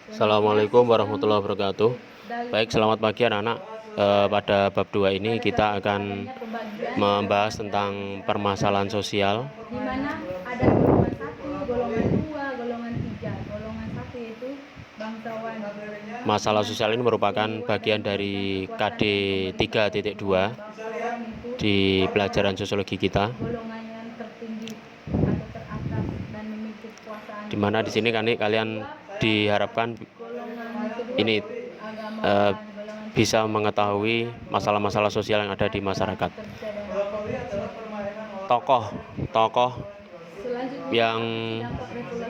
Assalamualaikum warahmatullahi wabarakatuh. Baik, selamat pagi anak-anak. Pada bab 2 ini kita akan membahas tentang permasalahan sosial. Di mana ada golongan 1, golongan 2, golongan 3. Golongan 1 yaitu bangsawan. Masalah sosial ini merupakan bagian dari KD 3.2 di pelajaran sosiologi kita. Golongan yang tertinggi atau teratas dan memiliki kekuasaan. Di mana di sini kalian diharapkan ini bisa mengetahui masalah-masalah sosial yang ada di masyarakat. Tokoh yang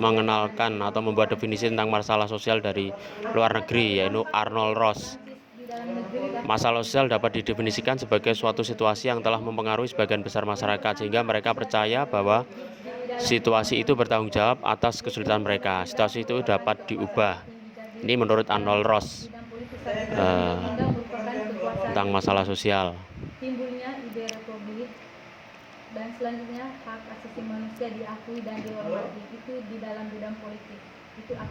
mengenalkan atau membuat definisi tentang masalah sosial dari luar negeri yaitu Arnold Ross. Masalah sosial dapat didefinisikan sebagai suatu situasi yang telah mempengaruhi sebagian besar masyarakat sehingga mereka percaya bahwa situasi itu bertanggung jawab atas kesulitan mereka. Situasi itu dapat diubah. Ini menurut Arnold Ross tentang masalah sosial. Timbulnya ide republik dan selanjutnya hak asasi manusia diakui dan dihormati itu di dalam bidang politik.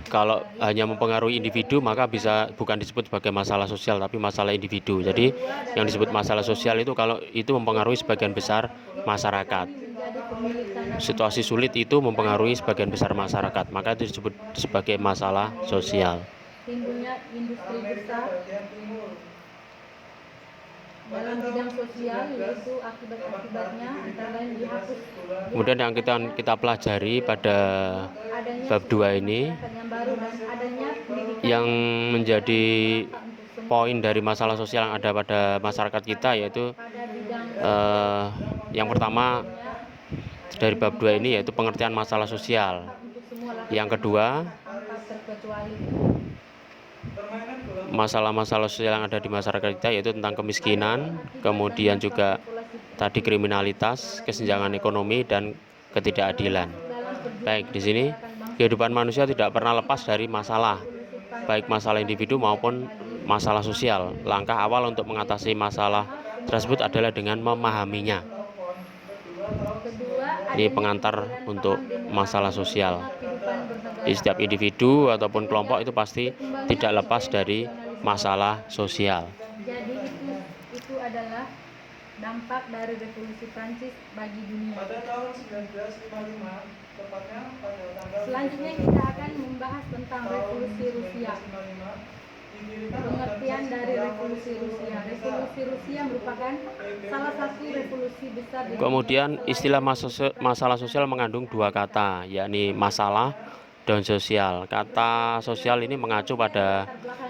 Kalau hanya mempengaruhi individu maka bukan disebut sebagai masalah sosial tapi masalah individu. Jadi yang disebut masalah sosial itu kalau itu mempengaruhi sebagian besar masyarakat. Situasi sulit itu mempengaruhi sebagian besar masyarakat, maka itu disebut sebagai masalah sosial. Timbulnya industri besar dalam bidang sosial yaitu akibat-akibatnya antara lain dihapus. Kemudian yang kita pelajari pada bab 2 ini yang menjadi poin dari masalah sosial yang ada pada masyarakat kita yaitu yang pertama dari bab 2 ini yaitu pengertian masalah sosial. Yang kedua, masalah-masalah sosial yang ada di masyarakat kita yaitu tentang kemiskinan, kemudian juga tadi kriminalitas, kesenjangan ekonomi dan ketidakadilan. Baik, di sini kehidupan manusia tidak pernah lepas dari masalah, baik masalah individu maupun masalah sosial. Langkah awal untuk mengatasi masalah tersebut adalah dengan memahaminya. Ini pengantar untuk masalah sosial. Di setiap individu ataupun kelompok itu pasti tidak lepas dari masalah sosial. Jadi itu adalah dampak dari revolusi Prancis bagi dunia. Pada tahun 1955, tepatnya pada tanggal. Selanjutnya kita akan membahas tentang revolusi Rusia. Pengertian dari revolusi Rusia. Revolusi Rusia merupakan salah satu revolusi besar di dunia. Kemudian istilah masalah sosial mengandung dua kata, yakni masalah dan sosial. Kata sosial ini mengacu pada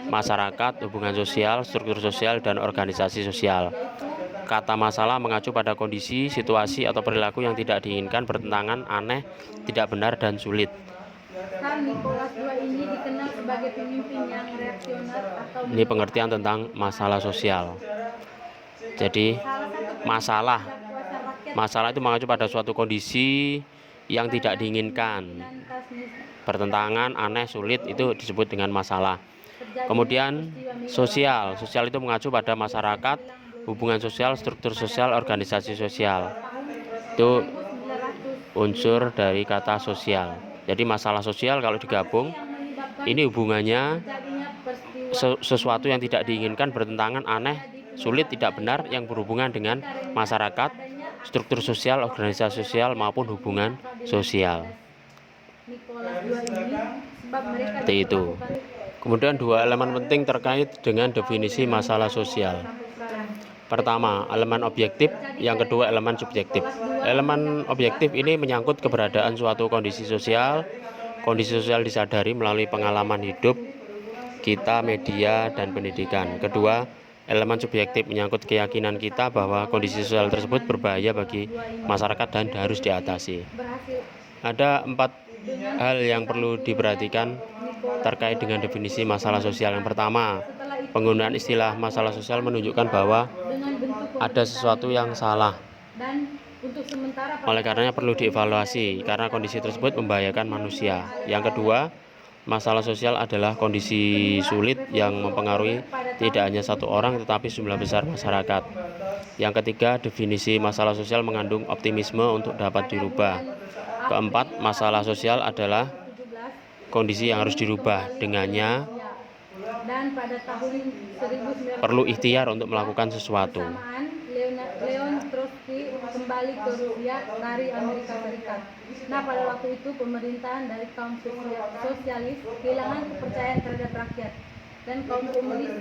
masyarakat, hubungan sosial, struktur sosial, dan organisasi sosial. Kata masalah mengacu pada kondisi, situasi, atau perilaku yang tidak diinginkan, bertentangan, aneh, tidak benar, dan sulit. Nicholas II ini dikenal sebagai pemimpin yang reaksioner atau ini pengertian tentang masalah sosial. Jadi masalah itu mengacu pada suatu kondisi yang tidak diinginkan, bertentangan, aneh, sulit, itu disebut dengan masalah. Kemudian sosial itu mengacu pada masyarakat, hubungan sosial, struktur sosial, organisasi sosial. Itu unsur dari kata sosial. Jadi masalah sosial kalau digabung ini hubungannya sesuatu yang tidak diinginkan, bertentangan, aneh, sulit, tidak benar yang berhubungan dengan masyarakat, struktur sosial, organisasi sosial maupun hubungan sosial. Seperti itu. Kemudian dua elemen penting terkait dengan definisi masalah sosial. Pertama, elemen objektif, yang kedua elemen subjektif. Elemen objektif ini menyangkut keberadaan suatu kondisi sosial. Kondisi sosial disadari melalui pengalaman hidup kita, media, dan pendidikan. Kedua, elemen subjektif menyangkut keyakinan kita bahwa kondisi sosial tersebut berbahaya bagi masyarakat dan harus diatasi. Ada 4 hal yang perlu diperhatikan terkait dengan definisi masalah sosial. Yang pertama, penggunaan istilah masalah sosial menunjukkan bahwa ada sesuatu yang salah. Oleh karenanya perlu dievaluasi karena kondisi tersebut membahayakan manusia. Yang kedua, masalah sosial adalah kondisi sulit yang mempengaruhi tidak hanya satu orang tetapi jumlah besar masyarakat. Yang ketiga, definisi masalah sosial mengandung optimisme untuk dapat dirubah. Keempat, masalah sosial adalah kondisi yang harus dirubah. Dengannya dan pada tahun 1900 perlu ikhtiar untuk melakukan sesuatu. bersamaan Leon Trotsky kembali ke Rusia dari Amerika Serikat. Nah, pada waktu itu pemerintahan dari kaum sosialis kehilangan kepercayaan terhadap rakyat dan kaum komunis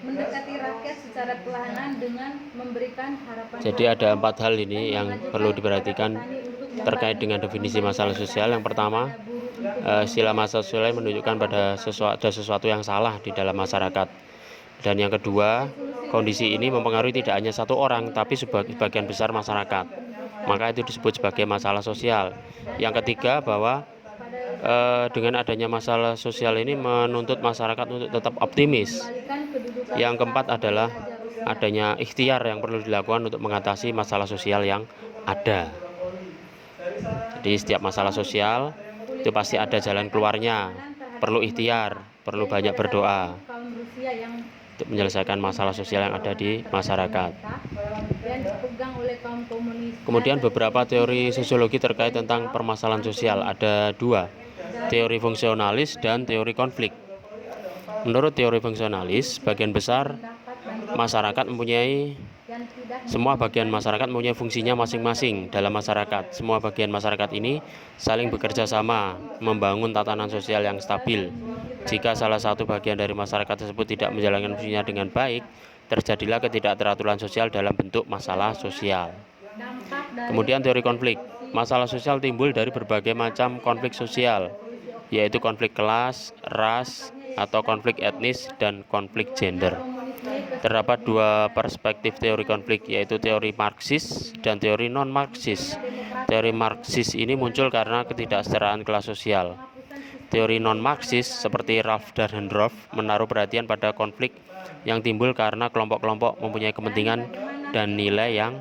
mendekati rakyat secara perlahan dengan memberikan harapan. Jadi ada 4 hal ini yang perlu diperhatikan terkait dengan definisi masalah sosial. Yang pertama, istilah masalah sosial menunjukkan pada sesuatu yang salah di dalam masyarakat. Dan yang kedua, kondisi ini mempengaruhi tidak hanya satu orang, tapi sebagian besar masyarakat. Maka itu disebut sebagai masalah sosial. Yang ketiga, bahwa dengan adanya masalah sosial ini menuntut masyarakat untuk tetap optimis. Yang keempat adalah adanya ikhtiar yang perlu dilakukan untuk mengatasi masalah sosial yang ada. Jadi setiap masalah sosial itu pasti ada jalan keluarnya, perlu ikhtiar, perlu banyak berdoa untuk menyelesaikan masalah sosial yang ada di masyarakat. Kemudian beberapa teori sosiologi terkait tentang permasalahan sosial, ada 2, teori fungsionalis dan teori konflik. Menurut teori fungsionalis, semua bagian masyarakat mempunyai fungsinya masing-masing dalam masyarakat. Semua bagian masyarakat ini saling bekerja sama membangun tatanan sosial yang stabil. Jika salah satu bagian dari masyarakat tersebut tidak menjalankan fungsinya dengan baik, terjadilah ketidakteraturan sosial dalam bentuk masalah sosial. Kemudian teori konflik. Masalah sosial timbul dari berbagai macam konflik sosial, yaitu konflik kelas, ras, atau konflik etnis, dan konflik gender. Terdapat 2 perspektif teori konflik, yaitu teori Marxis dan teori non-Marxis. Teori Marxis ini muncul karena ketidaksetaraan kelas sosial. Teori non-Marxis seperti Ralph Dahrendorf menaruh perhatian pada konflik yang timbul karena kelompok-kelompok mempunyai kepentingan dan nilai yang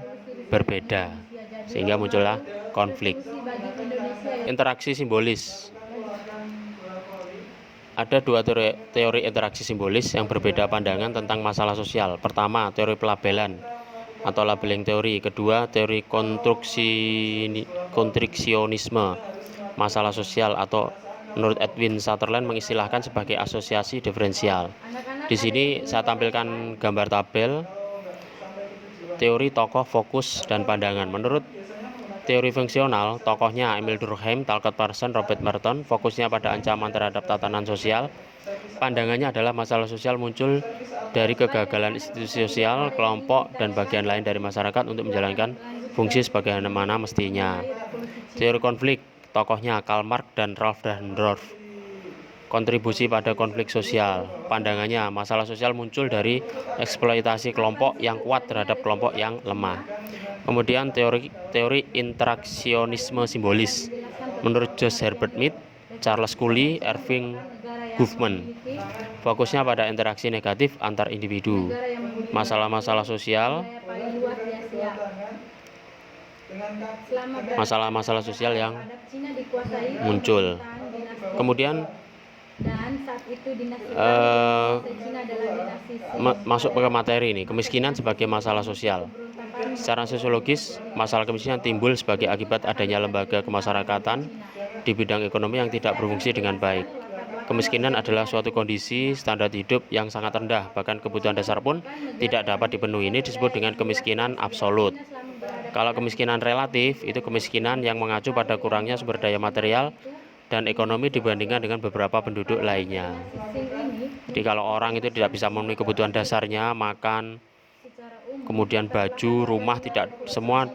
berbeda, sehingga muncullah konflik. Interaksi simbolis. Ada 2 teori interaksi simbolis yang berbeda pandangan tentang masalah sosial. Pertama, teori pelabelan atau labeling teori. Kedua, teori konstruksionisme masalah sosial, atau menurut Edwin Sutherland mengistilahkan sebagai asosiasi diferensial. Di sini saya tampilkan gambar tabel teori tokoh, fokus, dan pandangan. Menurut teori fungsional, tokohnya Emil Durkheim, Talcott Parsons, Robert Merton, fokusnya pada ancaman terhadap tatanan sosial. Pandangannya adalah masalah sosial muncul dari kegagalan institusi sosial, kelompok, dan bagian lain dari masyarakat untuk menjalankan fungsi sebagaimana mestinya. Teori konflik, tokohnya Karl Marx dan Ralph Dahrendorf, kontribusi pada konflik sosial. Pandangannya, masalah sosial muncul dari eksploitasi kelompok yang kuat terhadap kelompok yang lemah. Kemudian teori interaksionisme simbolis. Menurut George Herbert Mead, Charles Cooley, Irving Goffman, fokusnya pada interaksi negatif antar individu. Masalah-masalah sosial yang muncul. Kemudian masuk ke materi ini, kemiskinan sebagai masalah sosial. Secara sosiologis, masalah kemiskinan timbul sebagai akibat adanya lembaga kemasyarakatan di bidang ekonomi yang tidak berfungsi dengan baik. Kemiskinan adalah suatu kondisi standar hidup yang sangat rendah, bahkan kebutuhan dasar pun tidak dapat dipenuhi. Ini disebut dengan kemiskinan absolut. Kalau kemiskinan relatif, itu kemiskinan yang mengacu pada kurangnya sumber daya material dan ekonomi dibandingkan dengan beberapa penduduk lainnya. Jadi kalau orang itu tidak bisa memenuhi kebutuhan dasarnya, makan, kemudian baju, rumah, tidak semua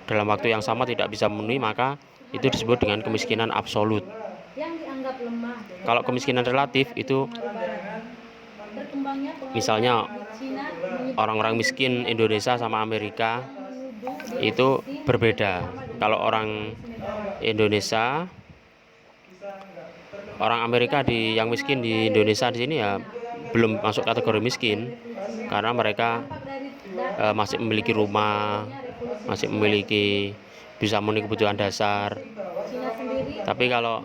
dalam waktu yang sama tidak bisa memenuhi, maka itu disebut dengan kemiskinan absolut. Kalau kemiskinan relatif itu misalnya orang-orang miskin Indonesia sama Amerika itu berbeda. Kalau orang Indonesia, orang Amerika yang miskin di Indonesia di sini ya belum masuk kategori miskin, karena mereka masih memiliki rumah, masih memiliki bisa memenuhi kebutuhan dasar. Tapi kalau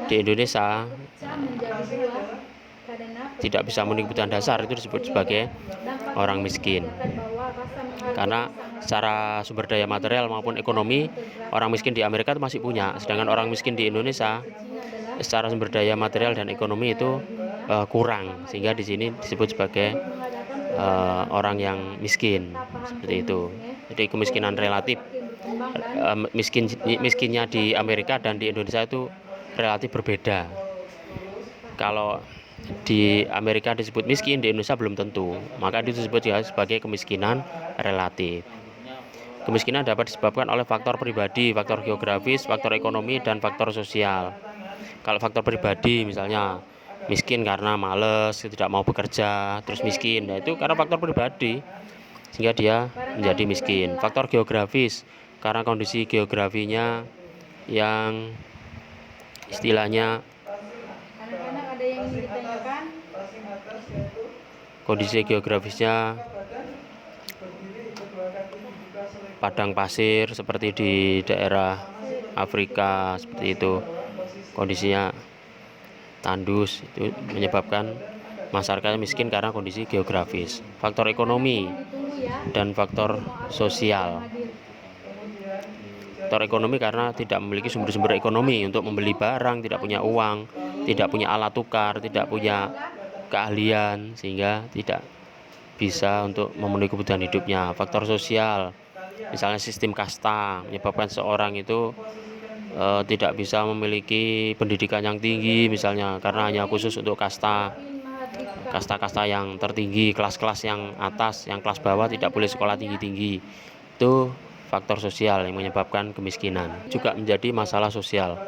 di Indonesia tidak bisa memenuhi kebutuhan dasar, itu disebut sebagai orang miskin. Karena secara sumber daya material maupun ekonomi, orang miskin di Amerika itu masih punya, sedangkan orang miskin di Indonesia secara sumber daya material dan ekonomi itu kurang, sehingga di sini disebut sebagai orang yang miskin, seperti itu. Jadi kemiskinan relatif, miskinnya di Amerika dan di Indonesia itu relatif berbeda. Kalau di Amerika disebut miskin, di Indonesia belum tentu, maka itu disebut ya sebagai kemiskinan relatif. Kemiskinan dapat disebabkan oleh faktor pribadi, faktor geografis, faktor ekonomi, dan faktor sosial. Kalau faktor pribadi misalnya miskin karena males, tidak mau bekerja, terus miskin, nah itu karena faktor pribadi sehingga dia menjadi miskin. Faktor geografis karena kondisi geografinya yang istilahnya Anak-anak ada yang ingin ditanyakan? kondisi geografisnya padang pasir seperti di daerah Afrika, seperti itu. Kondisinya tandus, itu menyebabkan masyarakat miskin karena kondisi geografis. Faktor ekonomi Ditunggu ya. dan faktor sosial. Faktor ekonomi karena tidak memiliki sumber-sumber ekonomi untuk membeli barang, tidak punya uang, tidak punya alat tukar, tidak punya keahlian, sehingga tidak bisa untuk memenuhi kebutuhan hidupnya. Faktor sosial, misalnya sistem kasta, menyebabkan seorang itu tidak bisa memiliki pendidikan yang tinggi, misalnya karena hanya khusus untuk kasta-kasta yang tertinggi, kelas-kelas yang atas, yang kelas bawah tidak boleh sekolah tinggi-tinggi. Itu faktor sosial yang menyebabkan kemiskinan. Juga menjadi masalah sosial.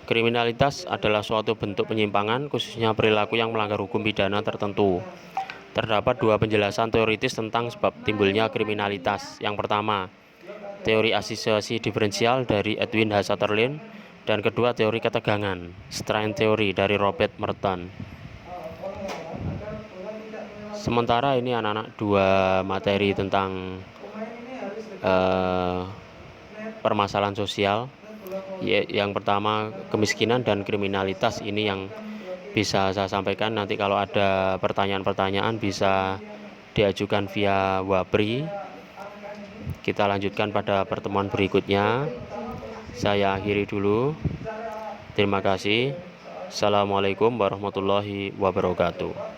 Kriminalitas adalah suatu bentuk penyimpangan, khususnya perilaku yang melanggar hukum pidana tertentu. Terdapat dua penjelasan teoritis tentang sebab timbulnya kriminalitas. Yang pertama, teori asosiasi diferensial dari Edwin H. Sutherland, dan kedua teori ketegangan, strain theory dari Robert Merton. Sementara ini anak-anak dua materi tentang permasalahan sosial. Yang pertama kemiskinan dan kriminalitas, ini yang bisa saya sampaikan. Nanti kalau ada pertanyaan-pertanyaan bisa diajukan via Wapri. Kita lanjutkan pada pertemuan berikutnya. Saya akhiri dulu. Terima kasih. Assalamualaikum warahmatullahi wabarakatuh.